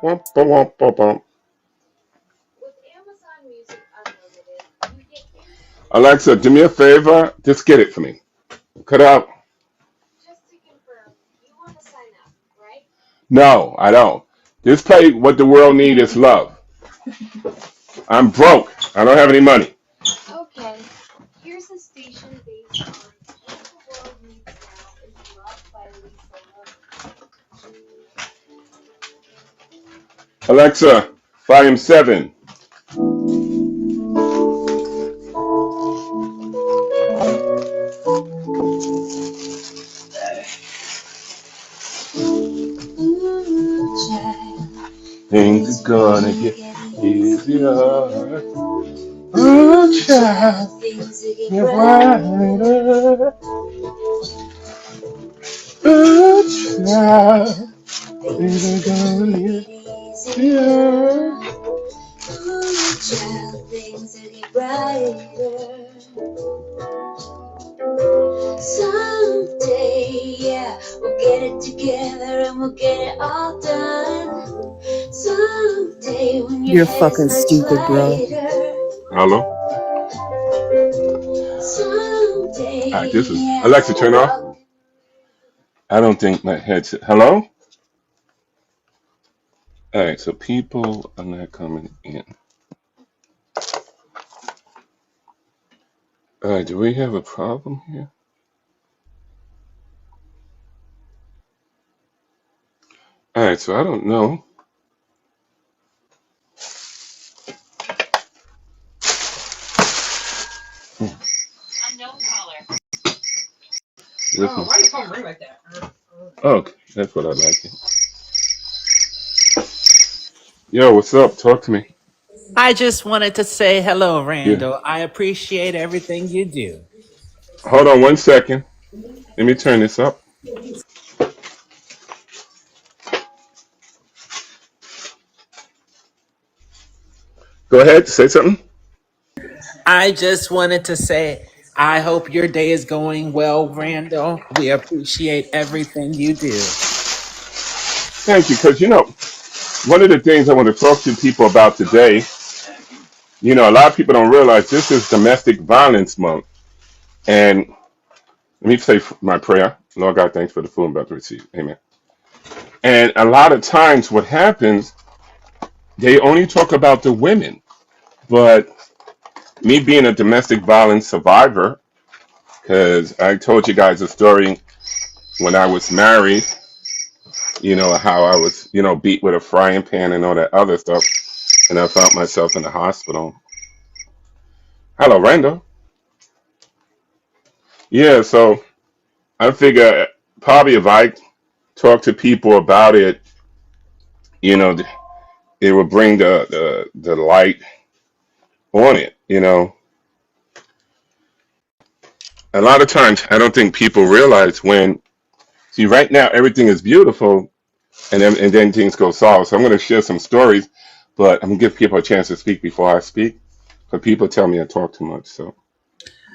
Womp, womp, womp, womp. Alexa, do me a favor. Just get it for me. Cut out. No, I don't. Just play what the world needs is love. I'm broke. I don't have any money. Alexa, volume 7. Things are gonna get easier. Ooh, child, get brighter. Ooh, child, things are gonna get easier. You're fucking stupid, bro. Hello? Alright, this is Alexa, turn off. I don't think my headset. Hello? Alright, so people are not coming in. Alright, do we have a problem here? Alright, so I don't know. Why your phone ring like that? Oh, that's what I like. Yo, what's up? Talk to me. I just wanted to say hello, Yeah. Randall. I appreciate everything you do. Hold on 1 second. Let me turn this up. Go ahead, say something. I just wanted to say I hope your day is going well, Randall. We appreciate everything you do. Thank you, because one of the things I want to talk to people about today, a lot of people don't realize this is Domestic Violence Month. And let me say my prayer. Lord God, thanks for the food I'm about to receive. Amen. And a lot of times what happens, they only talk about the women. But me being a domestic violence survivor, because I told you guys a story when I was married, how I was, beat with a frying pan and all that other stuff. And I found myself in the hospital. Hello, Randall. Yeah, so I figure probably if I talk to people about it, you know, it will bring the light on it. A lot of times I don't think people realize when see right now everything is beautiful and then things go soft. So I'm going to share some stories, but I'm going to give people a chance to speak before I speak. But people tell me I talk too much. So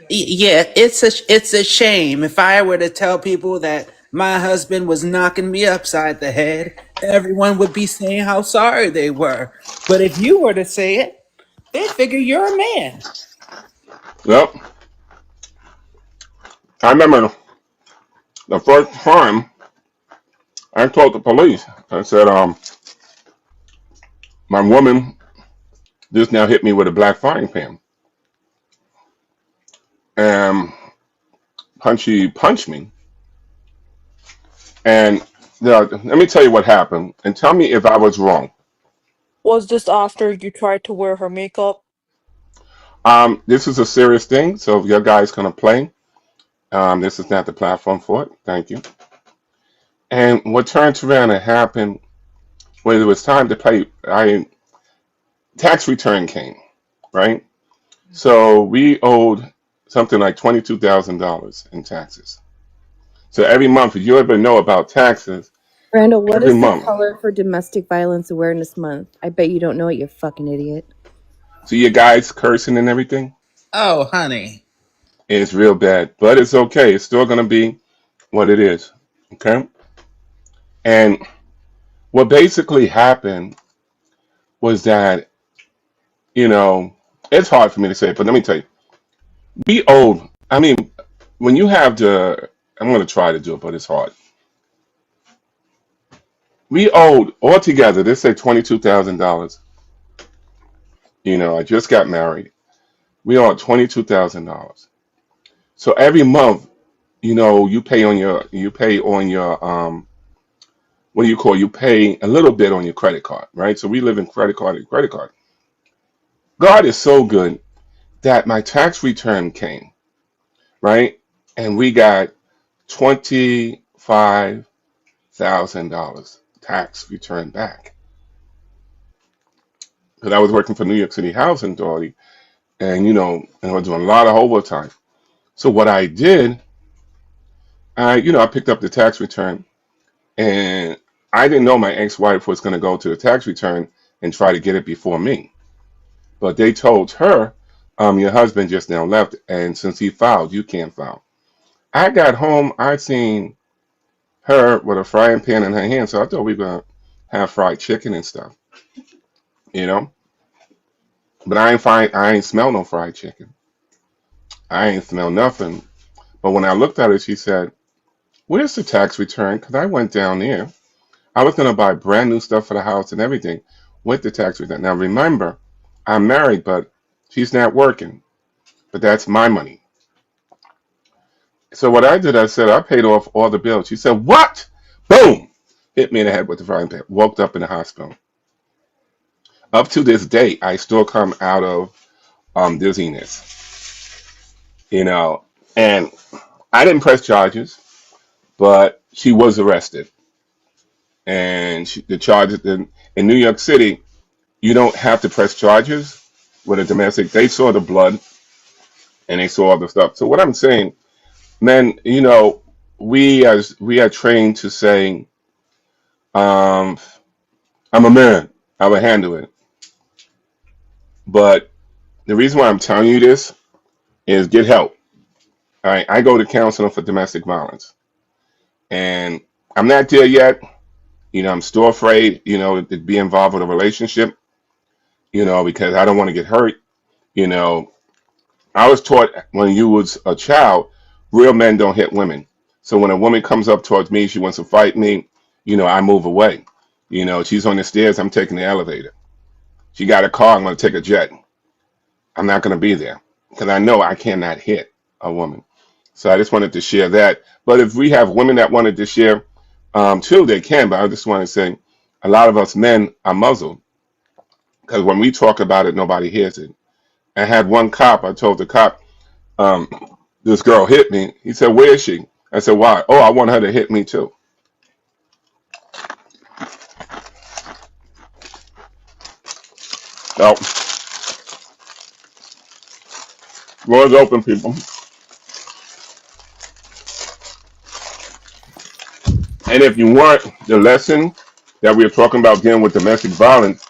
Yeah, it's a shame. If I were to tell people that my husband was knocking me upside the head, everyone would be saying how sorry they were. But if you were to say it, they figure you're a man. well, I remember the first time I told the police. I said, my woman just now hit me with a black frying pan and she punched me. And let me tell you what happened and tell me if I was wrong. Was this after you tried to wear her makeup? This is a serious thing, so if your guy's gonna play, this is not the platform for it. Thank you. And what turned around and happened when it was time to pay, I tax return came, right? So we owed something like $22,000 in taxes. So every month, if you ever know about taxes, Randall, what every is the month. color for Domestic Violence Awareness Month? I bet you don't know it, you fucking idiot. So your guys cursing and everything Oh, honey. is real bad, but it's okay. It's still gonna be what it is. Okay. And what basically happened was that, you know, it's hard for me to say, but let me tell you, we owed, I mean, when you have the, I'm going to try to do it, but it's hard. We owed altogether, they say $22,000. I just got married. We owed $22,000. So every month, you pay on your what do you call, you pay a little bit on your credit card, right? So we live in credit card and credit card. God is so good that my tax return came, right? And we got $25,000 tax return back. Because I was working for New York City Housing Authority, and I was doing a lot of overtime. So what I did, I picked up the tax return, and I didn't know my ex-wife was going to go to the tax return and try to get it before me. But they told her, your husband just now left, and since he filed, you can't file. I got home, I seen her with a frying pan in her hand, so I thought we were gonna have fried chicken and stuff, you know. But I ain't smell no fried chicken. I ain't smell nothing. But when I looked at her, she said, "Where's the tax return?" Because I went down there. I was gonna buy brand new stuff for the house and everything with the tax return. Now remember, I'm married, but she's not working. But that's my money. So what I did, I said I paid off all the bills. She said, "What?" Boom! Hit me in the head with the frying pan. Woke up in the hospital. Up to this day, I still come out of dizziness, you know. And I didn't press charges, but she was arrested. And the charges in New York City, you don't have to press charges with a domestic. They saw the blood and they saw all the stuff. So what I'm saying, men, we are trained to say, um, "I'm a man. I will handle it." But the reason why I'm telling you this is get help. All right, I go to counseling for domestic violence, and I'm not there yet. I'm still afraid, to be involved with a relationship, because I don't want to get hurt. You know, I was taught when you was a child, real men don't hit women. So when a woman comes up towards me, she wants to fight me, I move away. She's on the stairs, I'm taking the elevator. She got a car, I'm going to take a jet. I'm not going to be there because I know I cannot hit a woman. So I just wanted to share that. But if we have women that wanted to share too, they can. But I just want to say a lot of us men are muzzled because when we talk about it, nobody hears it. I had one cop, I told the cop, um, this girl hit me. He said, "Where is she?" I said, "Why?" "Oh, I want her to hit me too." So, floor is open, people. And if you want the lesson that we are talking about dealing with domestic violence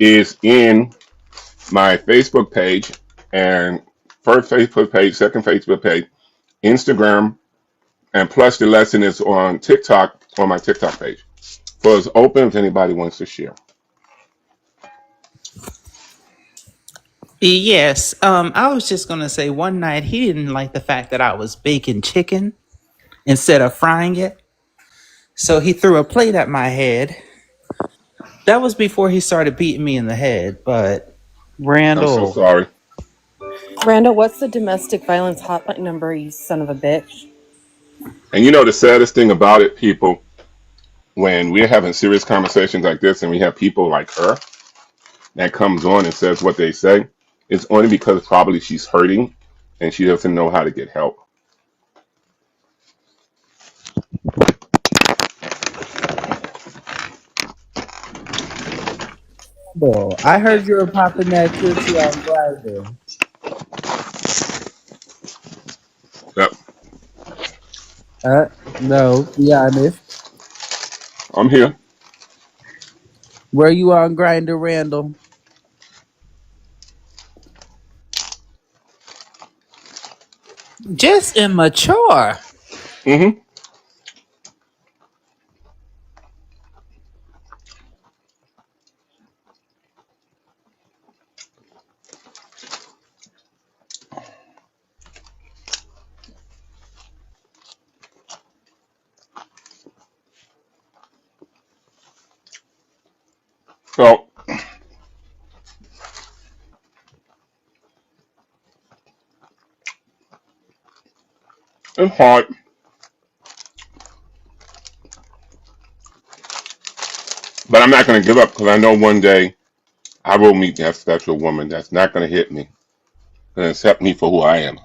is in my Facebook page and first Facebook page, second Facebook page, Instagram, and plus the lesson is on TikTok on my TikTok page. So it's open if anybody wants to share. Yes, I was just gonna say one night he didn't like the fact that I was baking chicken instead of frying it, so he threw a plate at my head. That was before he started beating me in the head, but I'm so Randall. sorry. Randall, what's the domestic violence hotline number, you son of a bitch? And the saddest thing about it, people, when we're having serious conversations like this and we have people like her that comes on and says what they say, it's only because probably she's hurting and she doesn't know how to get help. Well, I heard you were popping that Tootsie on Friday. Yep, No, be honest. I'm here. Where you on Grinder, Randall? Just immature. hmm It's hard, but I'm not going to give up because I know one day I will meet that special woman that's not going to hit me, going to accept me for who I am.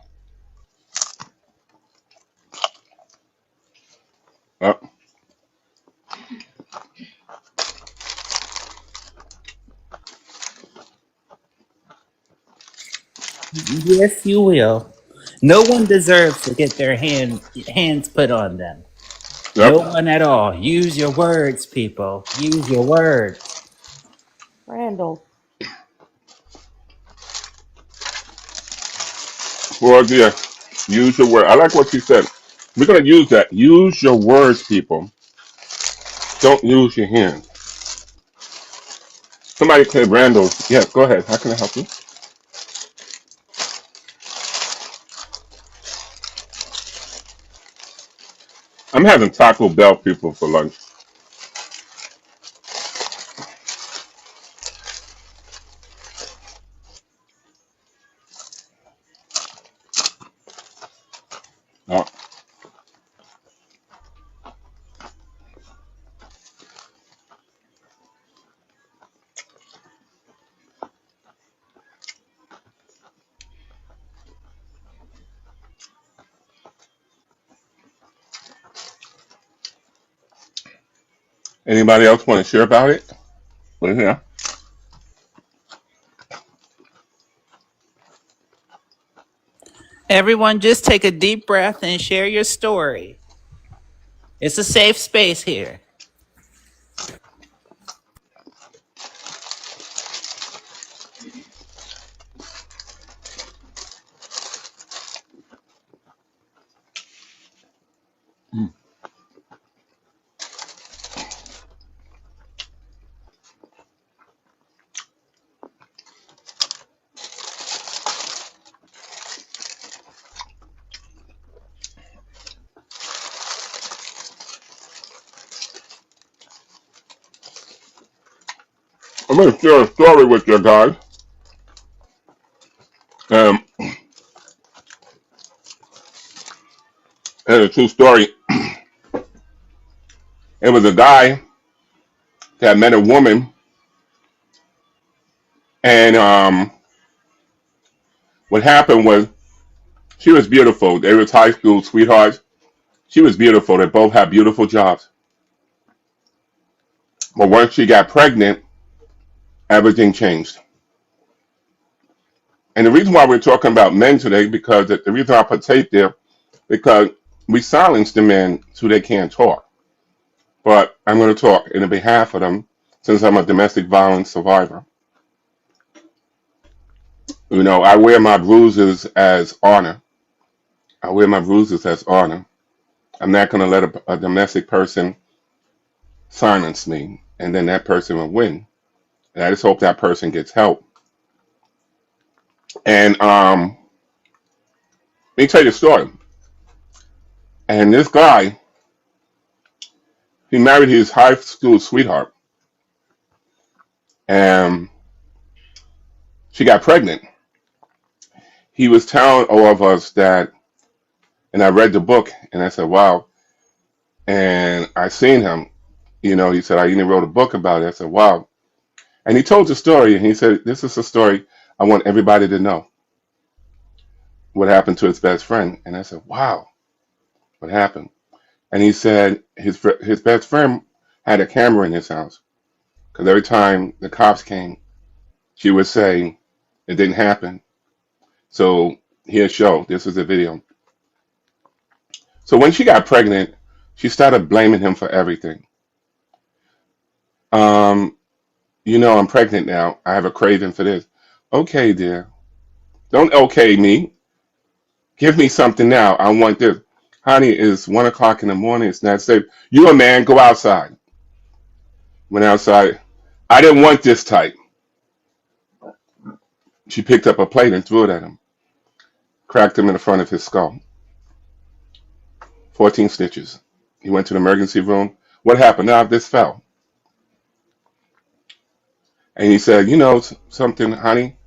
Uh, Yes, you will. No one deserves to get their hands put on them. yep. No one at all. Use your words, people. Use your words. Randall. Well, dear, use your word. I like what you said. We're going to use that. Use your words, people. Don't use your hands. Somebody said, Randall. Yeah, go ahead. How can I help you? I'm having Taco Bell people for lunch. Uh, Anybody else want to share about it? We're here. Everyone, just take a deep breath and share your story. It's a safe space here. I'm going to share a story with you guys. Um, and a true story. It was a guy that met a woman, and what happened was she was beautiful. They were high school sweethearts. She was beautiful. They both had beautiful jobs. But once she got pregnant, everything changed. And the reason why we're talking about men today, because the reason I put tape there, because we silence the men so they can't talk. But I'm going to talk in behalf of them since I'm a domestic violence survivor. You know, I wear my bruises as honor. I wear my bruises as honor. I'm not going to let a domestic person silence me, and then that person will win. And I just hope that person gets help. And let me tell you a story. And this guy, he married his high school sweetheart, and she got pregnant. He was telling all of us that, and I read the book, and I said, wow. And I seen him, you know, he said, I even wrote a book about it. I said, wow. And he told the story, and he said, this is a story I want everybody to know what happened to his best friend. And I said, wow, what happened? And he said his best friend had a camera in his house because every time the cops came, she would say it didn't happen. So here's show. This is a video. So when she got pregnant, she started blaming him for everything. Um, you know, I'm pregnant now. I have a craving for this. Okay, dear. Don't okay me. Give me something now. I want this. Honey, it's 1 o'clock in the morning. It's not safe. You a man, go outside. Went outside. I didn't want this type. She picked up a plate and threw it at him. Cracked him in the front of his skull. 14 stitches. He went to the emergency room. What happened? Now this fell. And he said, you know something, honey?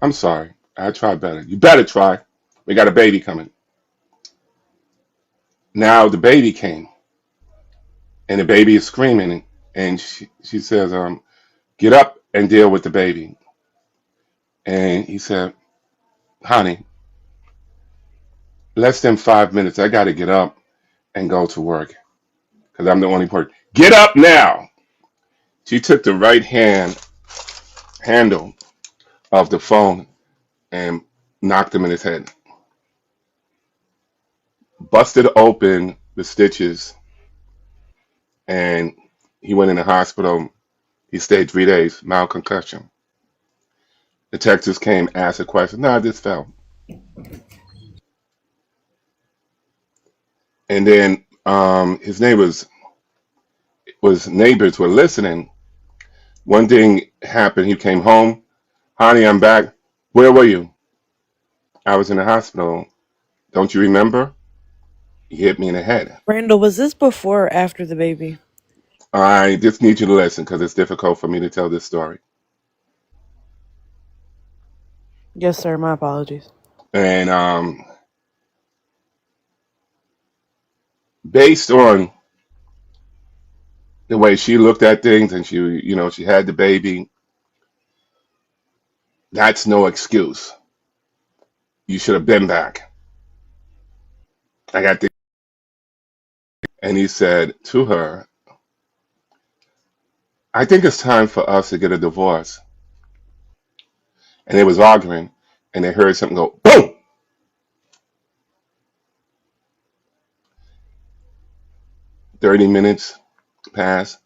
I'm sorry. I tried better. You better try. We got a baby coming. Now the baby came, and the baby is screaming, and she says, "Get up and deal with the baby." And he said, "Honey, less than 5 minutes. I got to get up and go to work because I'm the only person. Get up now." She took the right handle of the phone and knocked him in his head, busted open the stitches, and he went in the hospital. He stayed 3 days, mild concussion. The Texas came, asked a question. No, I just fell. And then his neighbors were listening. One thing happened. He came home. "Honey, I'm back." "Where were you?" "I was in the hospital." "Don't you remember? He hit me in the head." Randall, was this before or after the baby? I just need you to listen because it's difficult for me to tell this story. Yes, sir. My apologies. And based on the way she looked at things, and she had the baby, that's no excuse. You should have been back. I got the. And he said to her, "I think it's time for us to get a divorce." And they was arguing, and they heard something go boom. 30 minutes passed.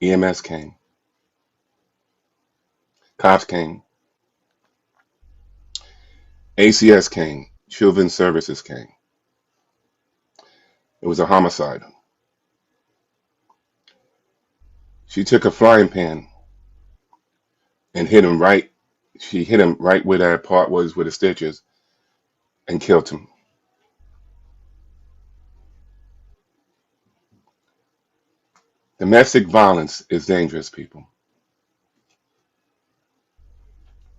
EMS came. Cops came. ACS came. Children's Services came. It was a homicide. She took a frying pan and hit him right. She hit him right where that part was with the stitches and killed him. Domestic violence is dangerous, people.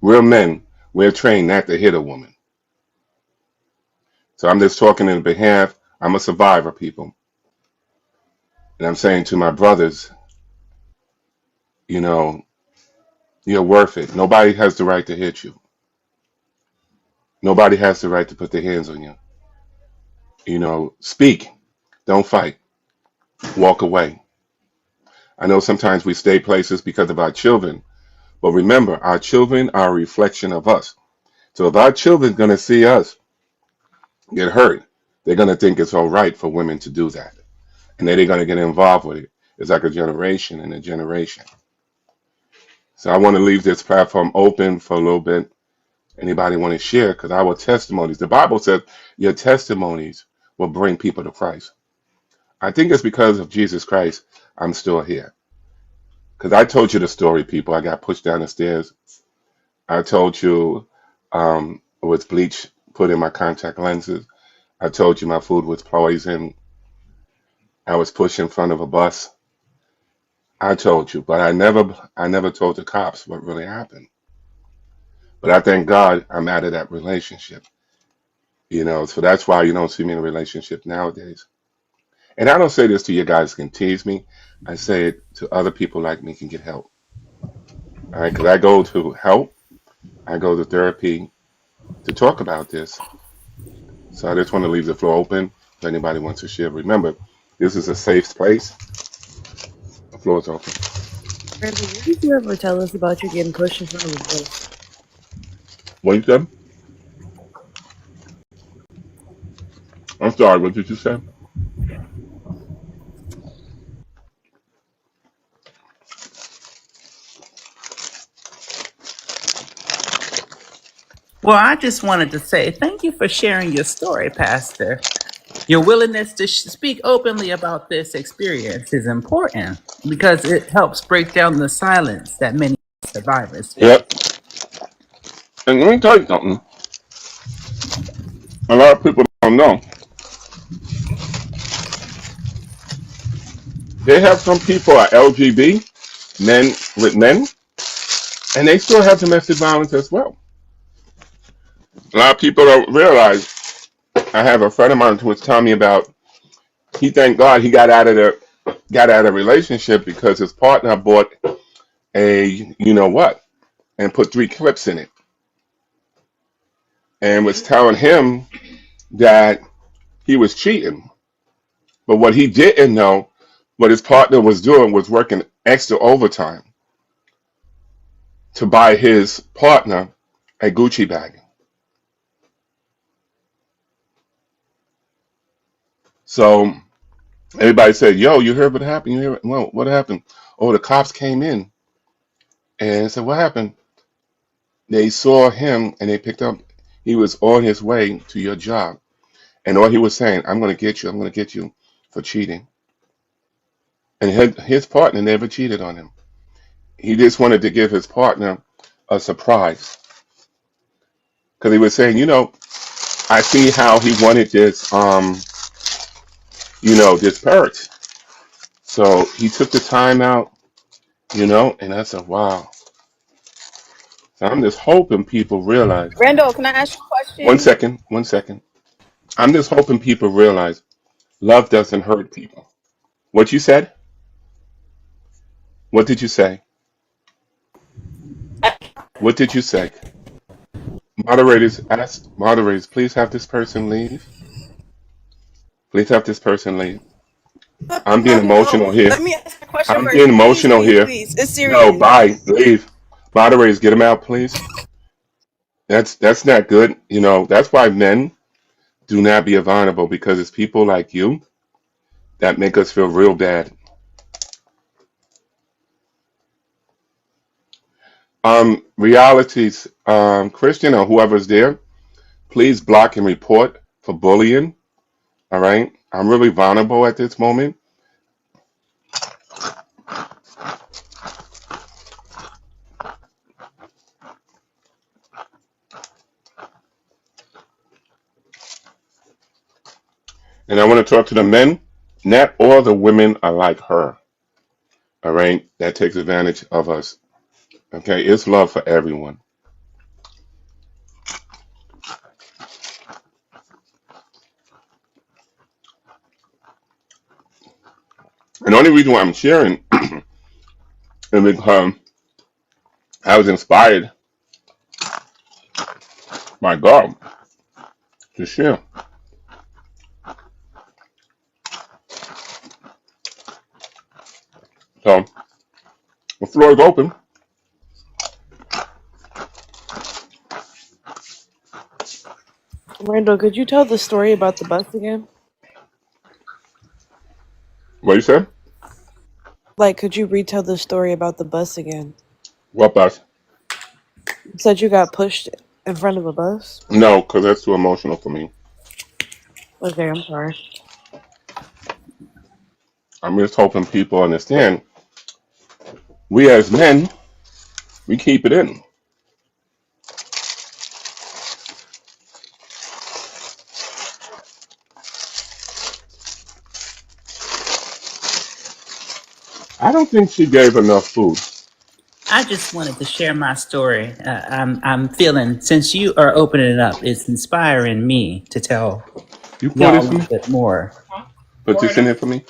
Real men, we're trained not to hit a woman. So I'm just talking in behalf. I'm a survivor, people. And I'm saying to my brothers, you know, you're worth it. Nobody has the right to hit you. Nobody has the right to put their hands on you. Speak. Don't fight. Walk away. I know sometimes we stay places because of our children, but remember, our children are a reflection of us. So if our children are going to see us get hurt, they're going to think it's all right for women to do that. And then they're going to get involved with it. It's like a generation and a generation. So I want to leave this platform open for a little bit. Anybody want to share? Because our testimonies, the Bible says your testimonies will bring people to Christ. I think it's because of Jesus Christ I'm still here. Because I told you the story, people. I got pushed down the stairs. I told you it was bleach put in my contact lenses. I told you my food was poisoned. I was pushed in front of a bus. I told you, but I never told the cops what really happened. But I thank God I'm out of that relationship. So that's why you don't see me in a relationship nowadays. And I don't say this to you guys can tease me. I say it to other people like me can get help. All right, because I go to help. I go to therapy to talk about this. So I just want to leave the floor open if anybody wants to share. Remember, this is a safe place. The floor is open. Randall, what did you ever tell us about you getting pushed in front of a bus? What you said? I'm sorry. What did you say? Well, I just wanted to say thank you for sharing your story, Pastor. Your willingness to speak openly about this experience is important because it helps break down the silence that many survivors face. Yep. And let me tell you something. A lot of people don't know. They have some people are LGB, men with men, and they still have domestic violence as well. A lot of people don't realize. I have a friend of mine who was telling me about He thank God he got out of the relationship because his partner bought a you know what and put 3 clips in it and was telling him that he was cheating. But what he didn't know, what his partner was doing was working extra overtime to buy his partner a Gucci bag. So everybody said, "Yo, you heard what happened? You hear well, what happened? Oh, the cops came in and said, what happened? They saw him and they picked up. He was on his way to your job, and all he was saying, I'm going to get you. I'm going to get you for cheating." And his partner never cheated on him. He just wanted to give his partner a surprise because he was saying, I see how he wanted this perks. So he took the time out, and I said, wow. So I'm just hoping people realize. Randall, can I ask you a One question? second, 1 second. I'm just hoping people realize love doesn't hurt people. What you said? What did you say? What did you say? Moderators, please have this person leave. Please have this person leave. I'm being emotional No, here. let me ask a question I'm first. being Please, emotional please, here. please. It's No, serious. bye. Leave. Moderators, get him out, please. That's not good. That's why men do not be vulnerable because it's people like you that make us feel real bad. Realities, Christian or whoever's there, please block and report for bullying. All right. I'm really vulnerable at this moment. And I want to talk to the men. Not all the women are like her. All right. That takes advantage of us. Okay. It's love for everyone. And the only reason why I'm sharing is because I was inspired by God to share. So the floor is open. Randall, could you tell the story about the bus again? What you say? Like, could you retell the story about the bus again? What bus? You said you got pushed in front of a bus? No, because that's too emotional for me. Okay, I'm sorry. I'm just hoping people understand. We as men, we keep it in. I don't think she gave enough food. I just wanted to share my story. I'm feeling, since you are opening it up, it's inspiring me to tell You pour y'all a this for little me? bit more. Put this in there for me?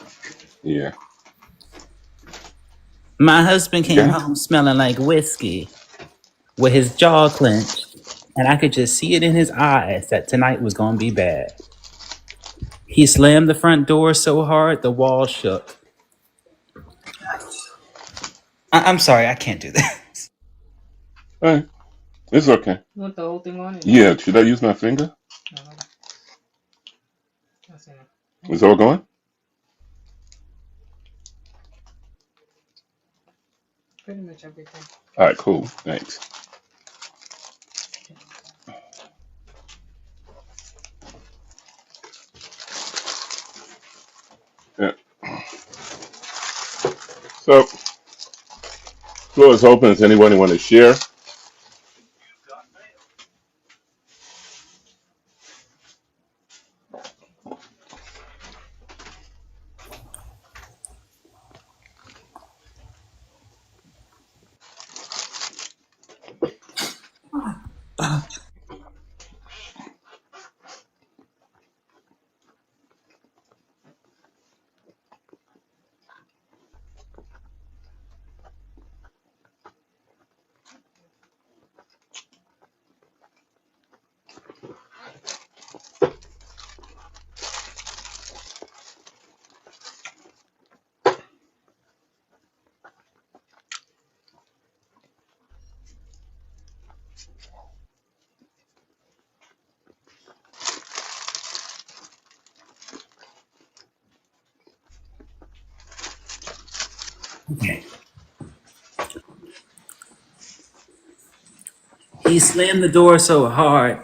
Yeah. My husband You came got it? home smelling like whiskey with his jaw clenched, and I could just see it in his eyes that tonight was going to be bad. He slammed the front door so hard the wall shook. I'm sorry, I can't do that. Hey, it's okay. You want the whole thing on it? Yeah, should I use my finger? Is it all going? Pretty much everything. All right, cool. Thanks. Yeah. So, floor is open. Does anyone want to share? Okay. He slammed the door so hard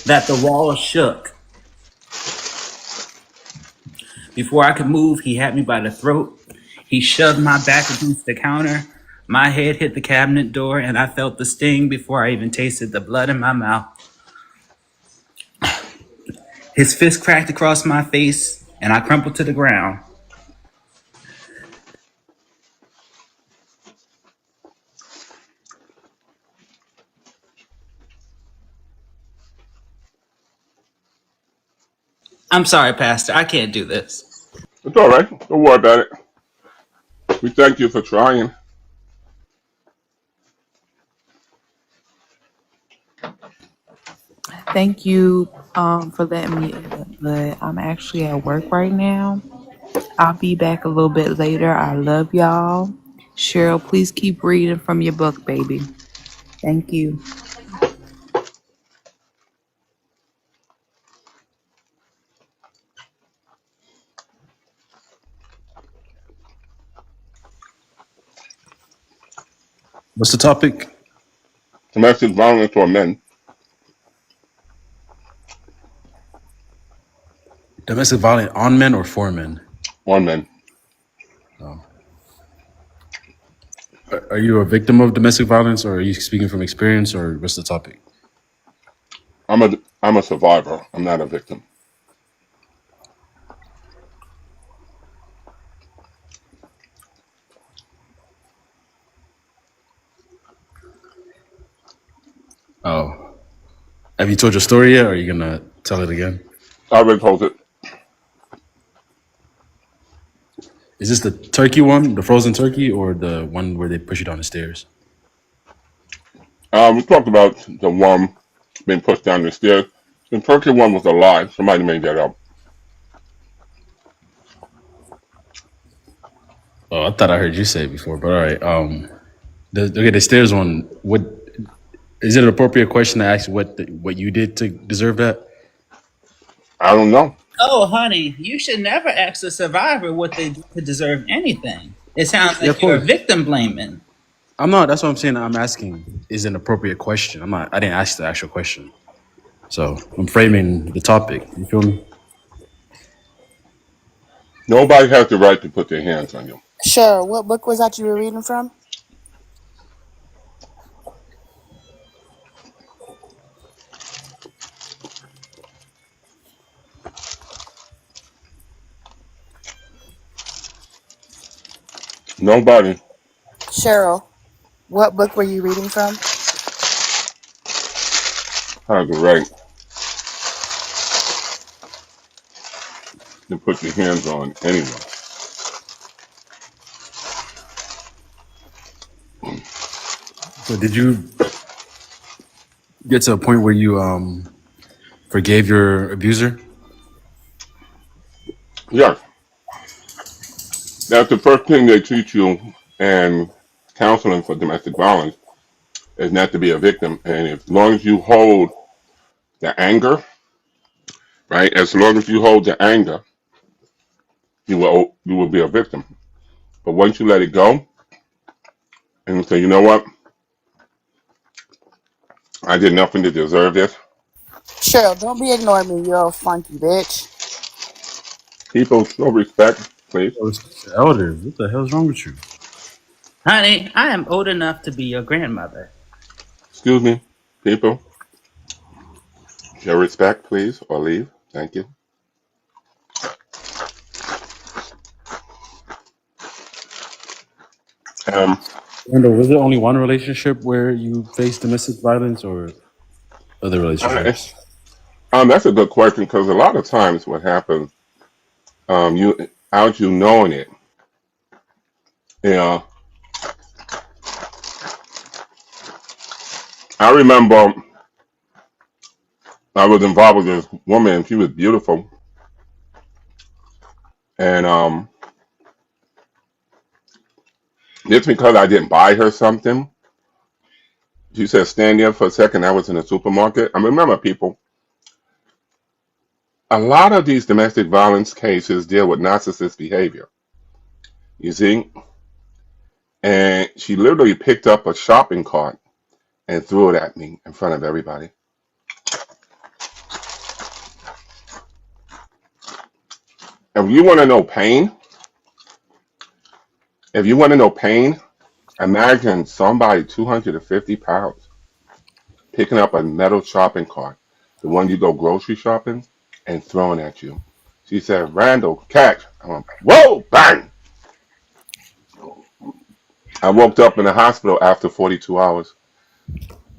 that the wall shook. Before I could move, he had me by the throat. He shoved my back against the counter. My head hit the cabinet door, and I felt the sting before I even tasted the blood in my mouth. His fist cracked across my face, and I crumpled to the ground. I'm sorry, Pastor. I can't do this. It's all right. Don't worry about it. We thank you for trying. Thank you for letting me in, but I'm actually at work right now. I'll be back a little bit later. I love y'all. Cheryl, please keep reading from your book, baby. Thank you. What's the topic? Domestic violence for men. Domestic violence on men or for men? On men. Oh. Are you a victim of domestic violence, or are you speaking from experience, or what's the topic? I'm a survivor. I'm not a victim. Oh, have you told your story yet, or are you gonna tell it again? I already told it. Is this the turkey one, the frozen turkey, or the one where they push you down the stairs? We talked about the one being pushed down the stairs. The turkey one was a lie. Somebody made that up. Oh, I thought I heard you say it before, but all right. The stairs one. What is it? An appropriate question to ask what you did to deserve that? I don't know. Oh, honey, you should never ask a survivor what they did to deserve anything. It sounds Yeah, of like you're course. victim blaming. I'm not. That's what I'm saying. I'm asking is an appropriate question. I'm not. I didn't ask the actual question. So I'm framing the topic. You feel me? Nobody has the right to put their hands on you. Sure. What book was that you were reading from? Nobody Cheryl. What book were you reading from? has the right to put your hands on anyone. So did you get to a point where you forgave your abuser? Yes, that's the first thing they teach you in counseling for domestic violence is not to be a victim. And as long as you hold the anger, right? As long as you hold the anger, you will be a victim. But once you let it go and you say, you know what, I did nothing to deserve this. Cheryl, don't be ignoring me, you old funky bitch. People show respect, please. Oh, it's the elders. What the hell's wrong with you? Honey, I am old enough to be your grandmother. Excuse me, people. Show respect, please, or leave. Thank you. Um, Randall, was there only one relationship where you faced domestic violence, or other I- relationships? that's a good question because a lot of times what happens, you out you knowing it, you know. I remember I was involved with this woman, and she was beautiful, and just because I didn't buy her something, she said, "Stand there for a second." I was in the supermarket. I remember, people. A lot of these domestic violence cases deal with narcissist behavior. You see, and she literally picked up a shopping cart and threw it at me in front of everybody. If you want to know pain, if you want to know pain, imagine somebody 250 pounds picking up a metal shopping cart, the one you go grocery shopping, and throwing at you. She said, Randall, catch. I went, whoa, bang. I woke up in the hospital after 42 hours.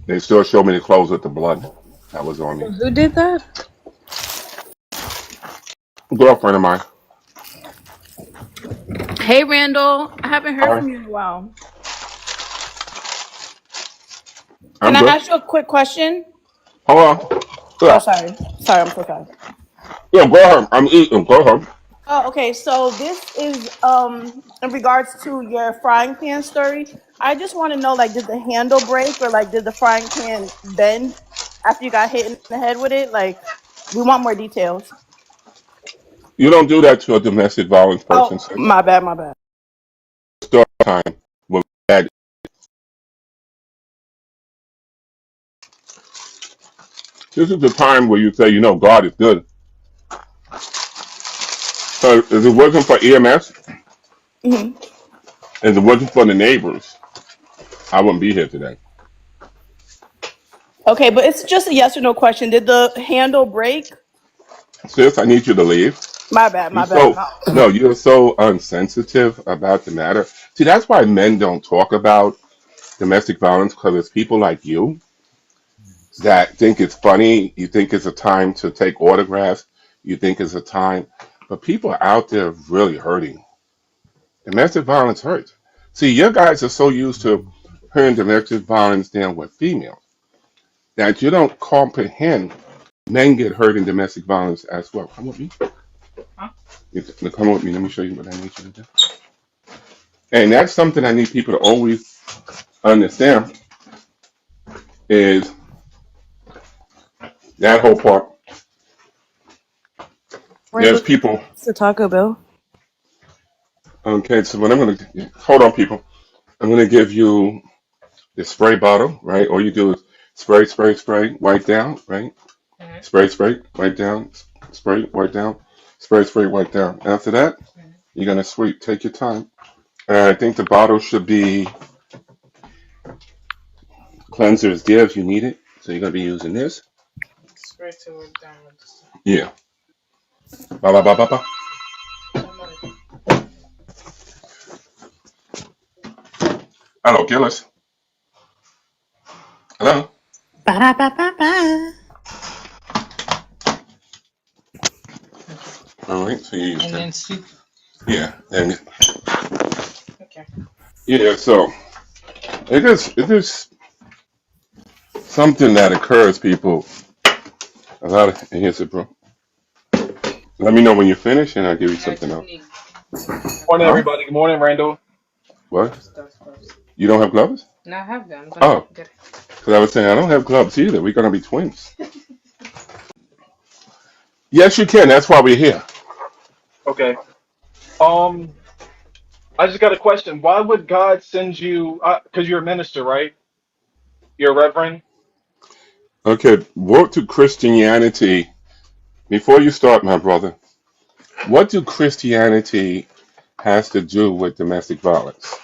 They still showed me the clothes with the blood that was on me. Who did that? Girlfriend of mine. Hey, Randall. I haven't heard Hi. from you in a while. Can I'm I good. ask you a quick question? Hold on. Oh, Yeah. sorry. Sorry, I'm so sorry. Yeah, go ahead. I'm eating. Go ahead. Oh, okay. So this is in regards to your frying pan story. I just want to know, like, did the handle break or like did the frying pan bend after you got hit in the head with it? Like, we want more details. You don't do that to a domestic violence person. Oh, So my bad, my bad. start time with that. This is the time where you say, God is good. So if it wasn't for EMS, Hmm. if it wasn't for the neighbors, I wouldn't be here today. Okay, but it's just a yes or no question. Did the handle break? Sis, I need you to leave. My bad, You my bad. so no, you're so unsensitive about the matter. See, that's why men don't talk about domestic violence because it's people like you that think it's funny. You think it's a time to take autographs. You think it's a time, but people are out there really hurting. Domestic violence hurts. See, your guys are so used to hearing domestic violence dealing with females that you don't comprehend men get hurt in domestic violence as well. Come with me. Come with me. Let me show you what I need you to do. And that's something I need people to always understand is that whole part. There's Randall, people. it's a Taco Bell. Okay, so what I'm going to hold on, people. I'm going to give you the spray bottle, right? All you do is spray, spray, spray, wipe down, right? Spray, spray, wipe down, spray, wipe down, spray, spray, wipe down. After that, you're going to sweep. Take your time. I think the bottle should be cleanser is there if you need it. So you're going to be using this. Yeah. Ba ba ba ba ba. Hello, Gillis. Hello. Ba-da-ba-ba-ba. All right. So you use that. Yeah. And yeah. So it is something that occurs, people. A lot of here's it, bro. Let me know when you're finished, and I'll give you something else. Morning, Huh? everybody. Good morning, Randall. What? You don't have gloves? Oh, because I was saying I don't have gloves either. We're gonna be twins. Yes, you can. That's why we're here. Okay. Um, I just got a question. Why would God send you? Because you're a minister, right? You're a reverend. Okay. What do Christianity? Before you start, my brother, what do Christianity has to do with domestic violence?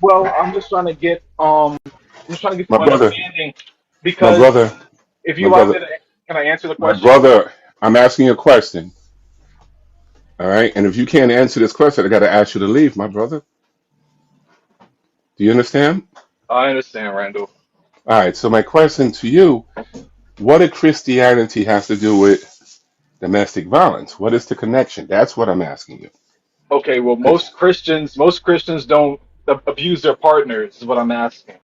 Well, I'm just trying to get My some brother, understanding my because brother, if my you allow brother, me to, can I answer the my question? brother. I'm asking you a question. All right. And if you can't answer this question, I got to ask you to leave, my brother. Do you understand? I understand, Randall. All right. So my question to you: what did Christianity has to do with domestic violence? What is the connection? That's what I'm asking you. Okay. Well, 'Cause most Christians don't abuse their partners. Is what I'm asking,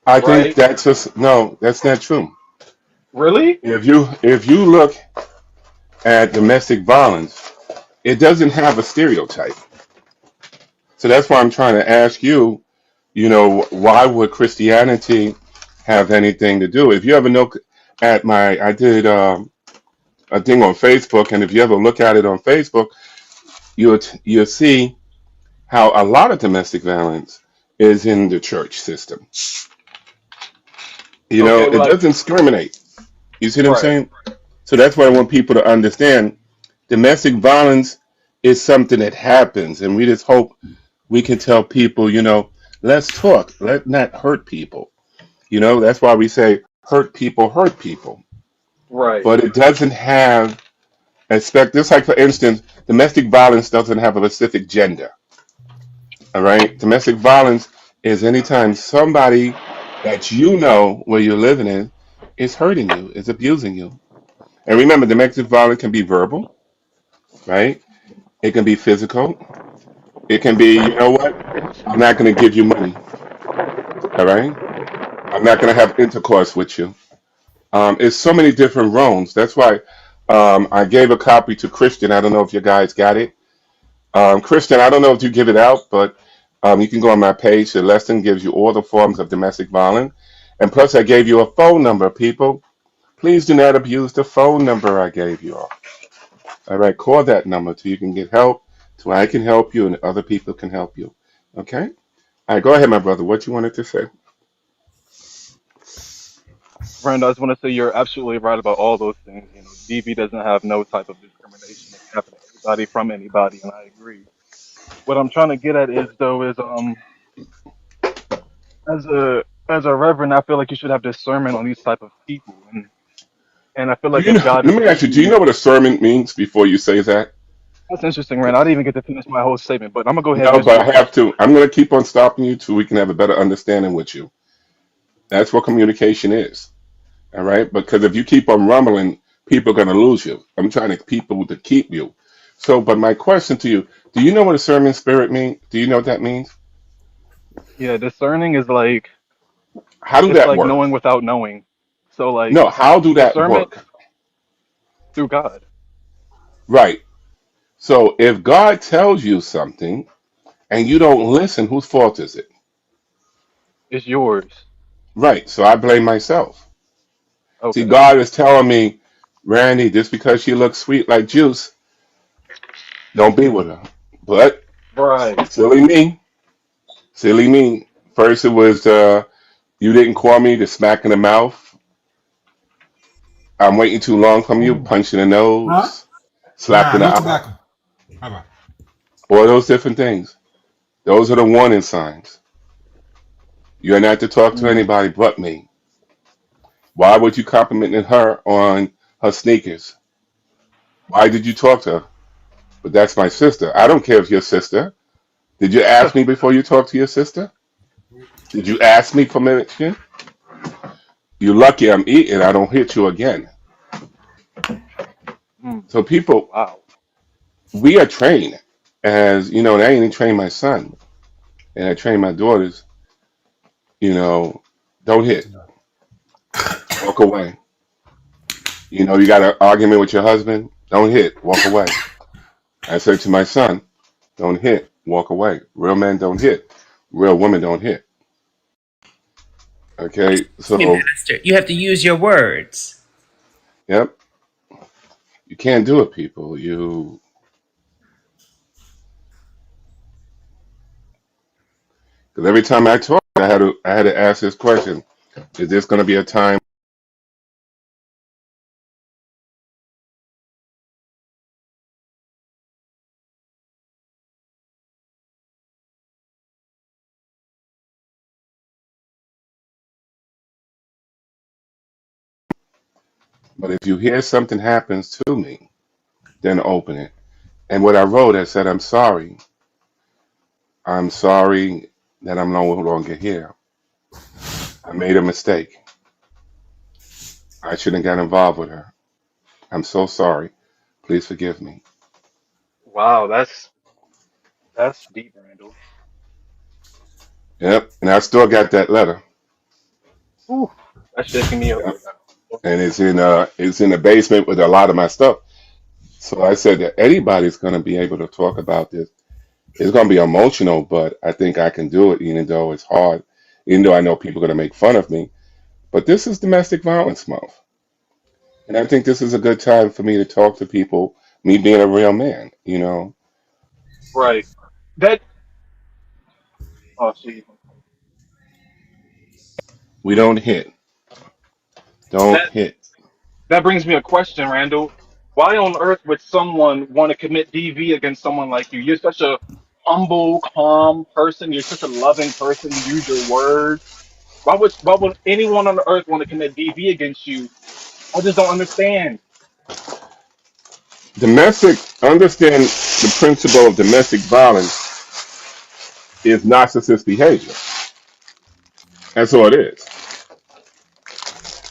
I think right? that's just no, that's not true. Really? If you look at domestic violence, it doesn't have a stereotype. So that's why I'm trying to ask you, why would Christianity have anything to do? If you ever look at I did a thing on Facebook, and if you ever look at it on Facebook, you'll see how a lot of domestic violence is in the church system. Okay, It like doesn't discriminate. You see what I'm right. saying? So that's what I want people to understand. Domestic violence is something that happens, and we just hope we can tell people, let's talk. Let not hurt people. That's why we say hurt people. Right. But it doesn't have expect just like for instance, domestic violence doesn't have a specific gender. All right. Domestic violence is anytime somebody that you know where you're living in is hurting you, is abusing you. And remember, domestic violence can be verbal, right? It can be physical. It can be, you know what? I'm not going to give you money. All right. I'm not going to have intercourse with you. It's so many different realms. That's why I gave a copy to Christian. I don't know if you guys got it. Christian, I don't know if you give it out, but you can go on my page. The lesson gives you all the forms of domestic violence. And plus, I gave you a phone number, people. Please do not abuse the phone number I gave you all. All right, call that number so you can get help, so I can help you and other people can help you. Okay? All right, go ahead, my brother. What you wanted to say? Brenda, I just want to say you're absolutely right about all those things. You know, DV doesn't have no type of discrimination. It can happen to anybody from anybody, and I agree. What I'm trying to get at is though is as a reverend, I feel like you should have discernment on these type of people, and I feel Do like you if know? God Let me ask sends you. Do you you, know what a sermon means before you say that? that's interesting, Rand. I didn't even get to finish my whole statement, but I'm gonna go ahead and No, answer but your I have question. to. I'm going to keep on stopping you so we can have a better understanding with you. That's what communication is. All right. Because if you keep on rumbling, people are going to lose you. I'm trying to people to keep you. So, but my question to you: do you know what a sermon spirit means? Do you know what that means? Yeah, discerning is like How do it's that like work? knowing without knowing. So like No, how do that discernment work? through God Right. So if God tells you something and you don't listen, whose fault is it? is yours. Right. So I blame myself. See, Okay. God is telling me, Randy, just because she looks sweet like juice, don't be with her. But Right. silly me, silly me. First it was you didn't call me to smack in the mouth. I'm waiting too long from you, punch in the Huh? nose, slapped Nah, in the no eye, tobacco. Bye bye. all those different things. Those are the warning signs. You're not to talk to Mm. anybody but me. Why would you compliment her on her sneakers? Why did you talk to her? But that's my sister. I don't care if your sister. Did you ask me before you talked to your sister? Did you ask me permission? You're lucky I'm eating. I don't hit you again. Mm. So people, Wow. we are trained as, and I even train my son and I train my daughters, you know, don't hit, walk away. You got an argument with your husband, don't hit, walk away. I said to my son, don't hit, walk away. Real men don't hit. Real women don't hit. Okay, Me, so Pastor, you have to use your words. yep, you can't do it, people. Because every time I talk, I had to ask this question: is this going to be a time? But if you hear something happens to me, then open it. And what I wrote, I said, I'm sorry. I'm sorry that I'm no longer here. I made a mistake. I shouldn't have got involved with her. I'm so sorry. Please forgive me. Wow, that's deep, Randall. Yep. And I still got that letter. Ooh, that's shaking me up Yep. right now. And it's in the basement with a lot of my stuff. So I said that anybody's going to be able to talk about this. It's going to be emotional, but I think I can do it, even though it's hard. Even though I know people are going to make fun of me. But this is Domestic Violence Month. And I think this is a good time for me to talk to people, me being a real man. Right. That. Oh, see, We don't hit. Don't that hit. that brings me a question, Randall. Why on earth would someone want to commit DV against someone like you? You're such a humble, calm person. You're such a loving person. You use your words. Why would anyone on earth want to commit DV against you? I just don't understand. Domestic, understand the principle of domestic violence is narcissist behavior. That's all it is.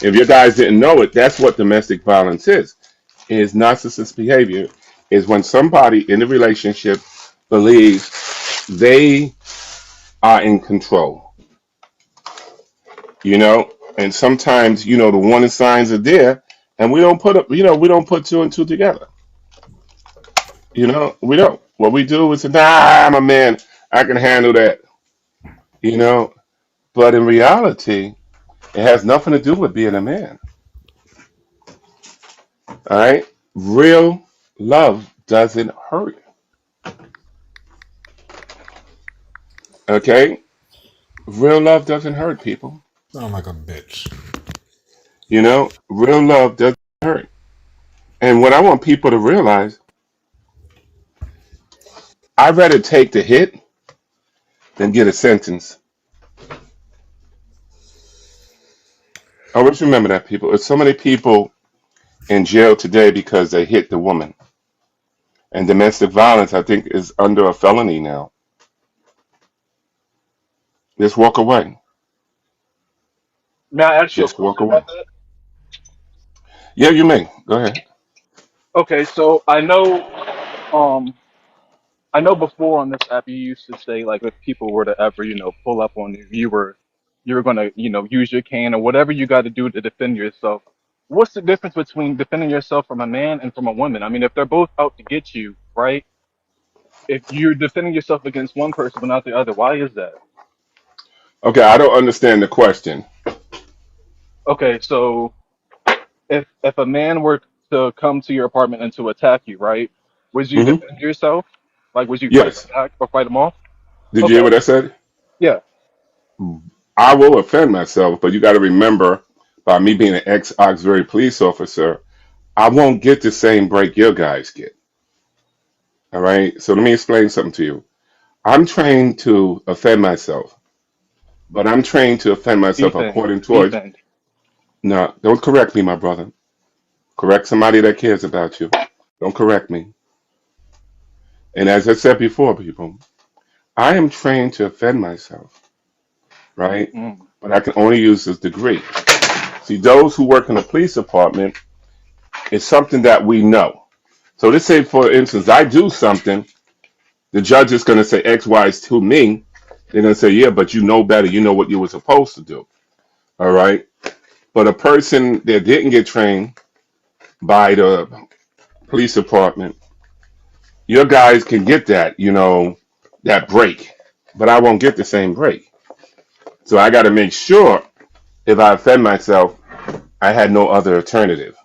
If you guys didn't know it, that's what domestic violence is narcissist behavior, is when somebody in the relationship believes they are in control, you know, and sometimes, the warning signs are there, and we don't put two and two together. We don't. What we do is say, nah, I'm a man, I can handle that, you know, but in reality, it has nothing to do with being a man. All right. Real love doesn't hurt. Okay. Real love doesn't hurt people. Sound like a bitch. Real love doesn't hurt. And what I want people to realize, I'd rather take the hit than get a sentence. Always remember that, people. There's so many people in jail today because they hit the woman. And domestic violence, I think, is under a felony now. Just walk away. May I ask you a Just walk question away. about that? Yeah, you may. Go ahead. Okay, so um, I know before on this app you used to say like if people were to ever, pull up on you, you were gonna, use your cane or whatever you got to do to defend yourself. What's the difference between defending yourself from a man and from a woman? I mean, if they're both out to get you, right? If you're defending yourself against one person but not the other, why is that? Okay, I don't understand the question. Okay, so if a man were to come to your apartment and to attack you, right? Would you Hmm. defend yourself? Like, would you fight Yes. back or fight them off? Did you hear Okay, what I said? yeah, I will offend myself, but you got to remember, by me being an ex-Auxiliary police officer, I won't get the same break your guys get. All right. So let me explain something to you. I'm trained to offend myself, but I'm trained to offend myself defend, according towards. defend. No, don't correct me, my brother. Correct somebody that cares about you. Don't correct me. And as I said before, people, I am trained to offend myself, right? Mm, But I can only use this degree. See, those who work in the police department, it's something that we know. So let's say, for instance, I do something, the judge is going to say X, Y to me. They're going to say, yeah, but you know better. You know what you were supposed to do. All right. But a person that didn't get trained by the police department, your guys can get that, that break. But I won't get the same break. So I got to make sure if I offend myself, I had no other alternative.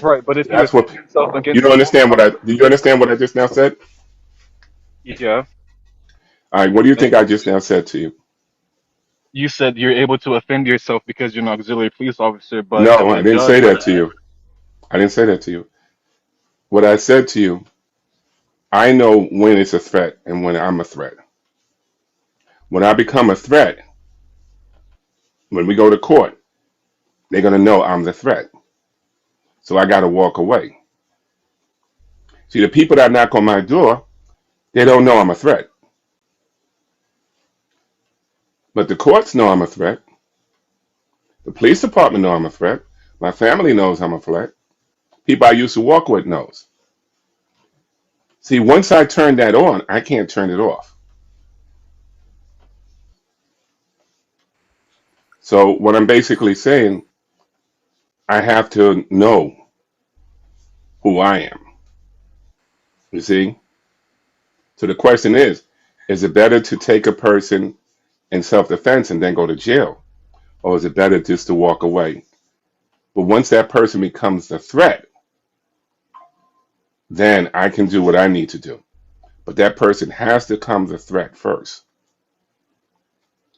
right, but if you That's what defend yourself you against don't a understand. woman, Do you understand what I just now said? yeah, All right. What do you think and I just now said to you? you said you're able to offend yourself because you're an auxiliary police officer, but No, if I a didn't judge say were that to to ask, you. I didn't say that to you. What I said to you, I know when it's a threat and when I'm a threat. When I become a threat, when we go to court, they're going to know I'm the threat. So I got to walk away. See, the people that knock on my door, they don't know I'm a threat. But the courts know I'm a threat. The police department know I'm a threat. My family knows I'm a threat. People I used to walk with knows. See, once I turn that on, I can't turn it off. So what I'm basically saying, I have to know who I am. You see? So the question is it better to take a person in self-defense and then go to jail? Or is it better just to walk away? But once that person becomes a threat, then I can do what I need to do. but that person has to come the threat first.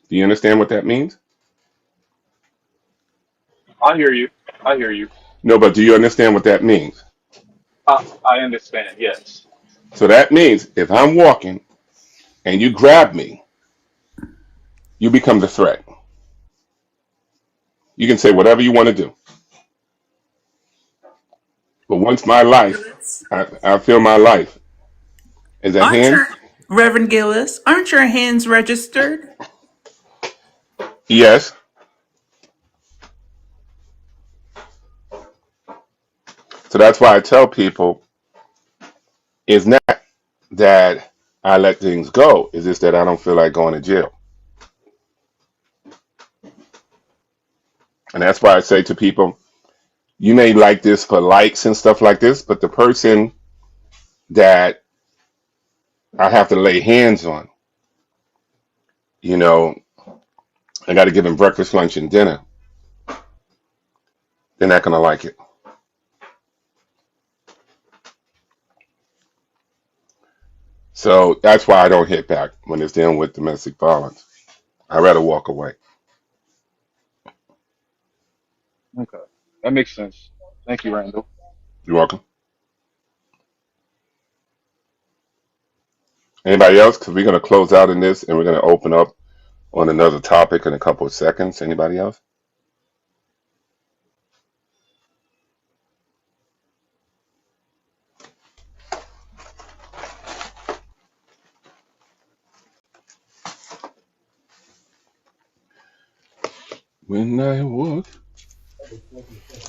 Do you understand what that means? I hear you. I hear you. No, but do you understand what that means? I understand. Yes. So that means if I'm walking and you grab me, you become the threat. You can say whatever you want to do. But once my life, I feel my life is at Aren't hand, your Reverend Gillis? Aren't your hands registered? yes. So that's why I tell people it's not that I let things go. It's just that I don't feel like going to jail. And that's why I say to people, you may like this for likes and stuff like this, but the person that I have to lay hands on, you know, I got to give them breakfast, lunch, and dinner, they're not going to like it. So that's why I don't hit back when it's dealing with domestic violence. I'd rather walk away. Okay. That makes sense. Thank you, Randall. You're welcome. Anybody else? Because we're going to close out in this and we're going to open up on another topic in a couple of seconds. Anybody else? When I walk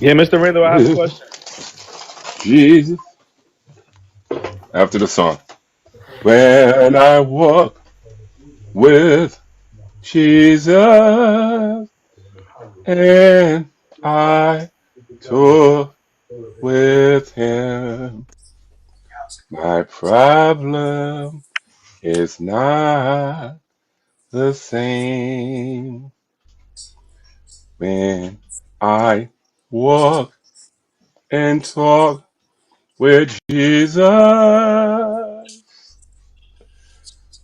Yeah, Mr. Randall, I have a with question. Jesus. After the song. When I walk with Jesus and I talk with him, my problem is not the same. When I walk and talk with Jesus,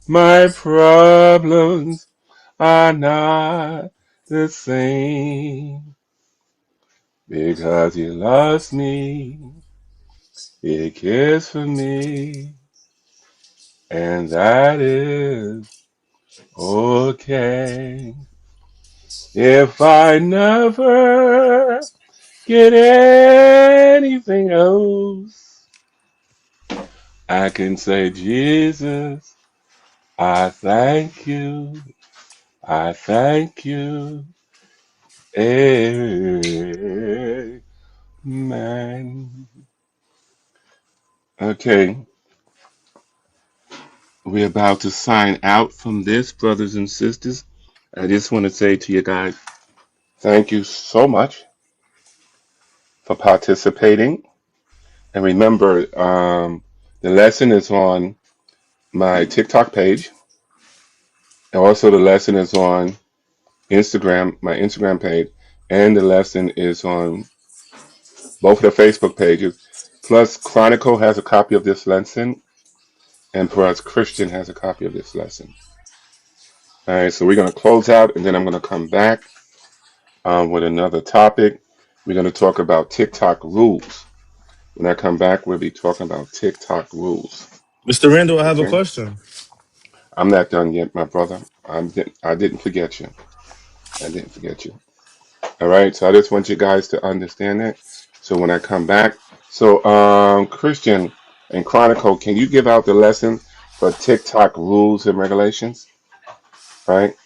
my problems are not the same. Because he loves me, he cares for me, and that is okay. If I never get anything else, I can say, Jesus, I thank you, I thank you, amen. Okay, we're about to sign out from this, brothers and sisters. I just want to say to you guys, thank you so much for participating. And remember, the lesson is on my TikTok page. And also, the lesson is on Instagram, my Instagram page. And the lesson is on both of the Facebook pages. Plus, Chronicle has a copy of this lesson. And plus, Christian has a copy of this lesson. All right, so we're going to close out, and then I'm going to come back with another topic. We're going to talk about TikTok rules. When I come back, we'll be talking about TikTok rules. Mr. Randall, I have a Okay? question. I'm not done yet, my brother. I didn't forget you. I didn't forget you. All right. So I just want you guys to understand that. So when I come back, so Christian and Chronicle, can you give out the lesson for TikTok rules and regulations? Right?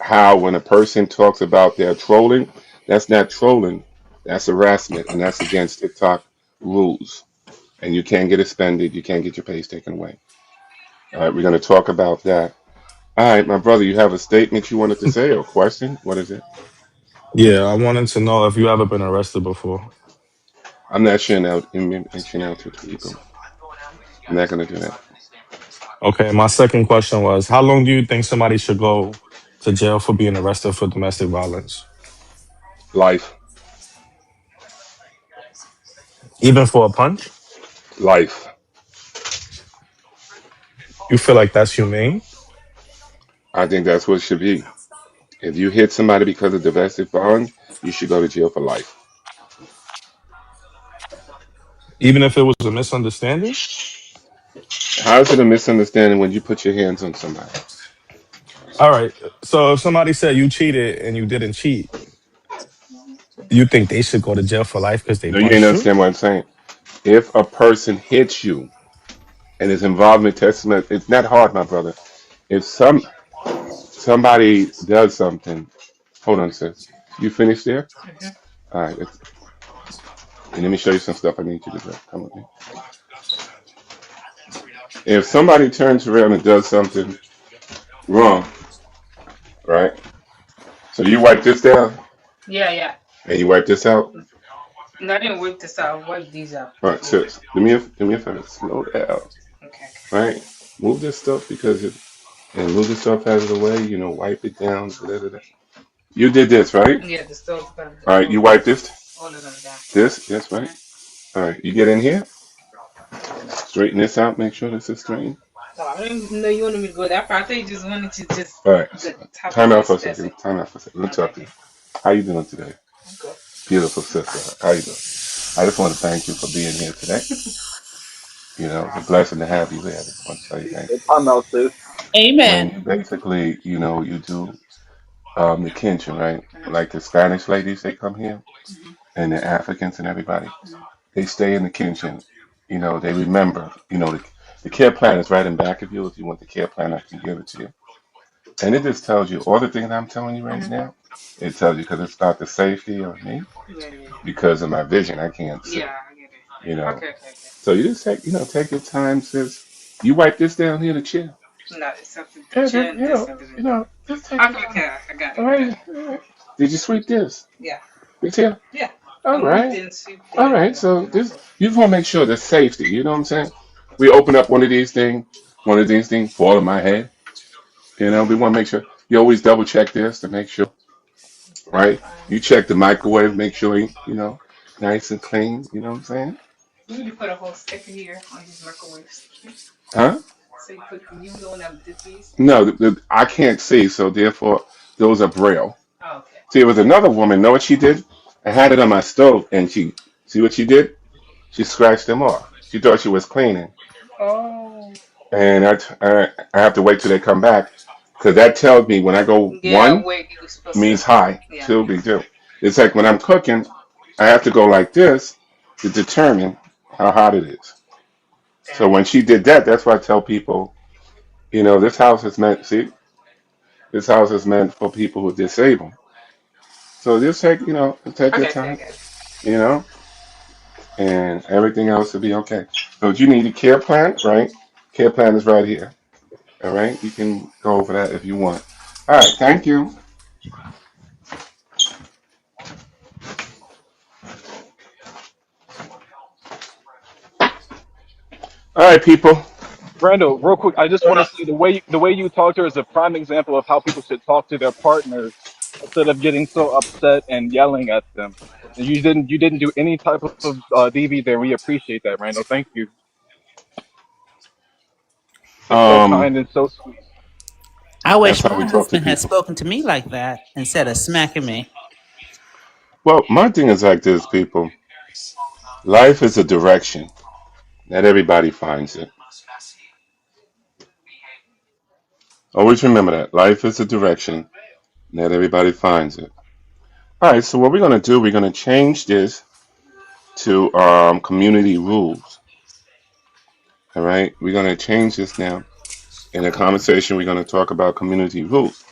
How when a person talks about their trolling, that's not trolling, that's harassment, and that's against TikTok rules. And you can't get suspended. You can't get your page taken away. All right. We're going to talk about that. All right, my brother, you have a statement you wanted to say or a question? What is it? Yeah, I wanted to know if you ever been arrested before. I'm not sharing out information out to people. I'm not gonna do that. Okay, my second question was, how long do you think somebody should go to jail for being arrested for domestic violence? Life, Even for a punch? life. You feel like that's humane? I think that's what it should be. If you hit somebody because of domestic violence, you should go to jail for life. Even if it was a misunderstanding? How is it a misunderstanding when you put your hands on somebody? All right. So if somebody said you cheated and you didn't cheat, you think they should go to jail for life because they No, you ain't punched you? understand what I'm saying. If a person hits you and is involved in testament, it's not hard, my brother. If somebody does something, hold on, sis. You finished there? All right. And let me show you some stuff I need you to do. Come with me. If somebody turns around and does something wrong, right? So you wipe this down and you wipe this out. All right, sis. Do me a favor. Slow down, right? Move this stuff and move this stuff out of the way. Wipe it down. Da, da, da. You did this, right? All right. You wipe this. Yes, right. All right. You get in here. Straighten this out. Make sure this is straightened. All right. Time out for a second. Time out for a second. Let me talk to you. How you doing today? Beautiful sister. How you doing? I just want to thank you for being here today. It's a blessing to have you here. I just want to tell you thank Hey, you. time out, sis. When Amen. basically, you do the kitchen, right? Like the Spanish ladies, they come here, and the Africans and everybody, they stay in the kitchen. They remember. The care plan is right in back of you. If you want the care plan, I can give it to you. And it just tells you all the things I'm telling you right now. It tells you because it's about the safety of me, because of my vision. I can't see. You know. So you just take your time, sis. You wipe this down here, the chair. Yeah, just take your time. All right. All right. Did you sweep this? This here? All right. All right. So this, you just want to make sure the safety. You know what I'm saying? We open up one of these things fall on my head. We want to make sure you always double check this to make sure, right? You check the microwave, make sure nice and clean. You know what I'm saying? Huh? No, I can't see, so therefore those are braille. See, it was another woman. Know what she did? I had it on my stove, and she see what she did? She scratched them off. She thought she was cleaning, and I have to wait till they come back because that tells me when I go one means high, two be two. It's like when I'm cooking, I have to go like this to determine how hot it is. So when she did that, that's why I tell people, this house is meant. See, this house is meant for people who are disabled. So just take your time, you know, and everything else will be okay. So you need a care plan, right? Care plan is right here. All right, you can go over that if you want. All right, thank you. All right, people. Randall, real quick, I just Hold want to on. say the way you talk to her is a prime example of how people should talk to their partners instead of getting so upset and yelling at them. And you didn't do any type of DV there. We appreciate that, Randall. Thank you. It's so Um, kind and so sweet. I that's wish how we my talk to husband had people. spoken to me like that instead of smacking me. Well, my thing is like this, people. Life is a direction. Not everybody finds it. Always remember that. Life is a direction. Not everybody finds it. All right, so what we're going to do, we're going to change this to community rules. All right, we're going to change this now. In the conversation, we're going to talk about community rules.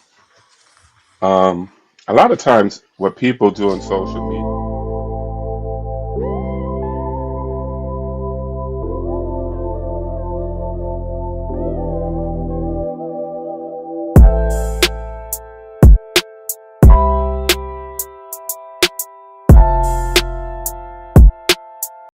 Um, a lot of times, what people do on social media.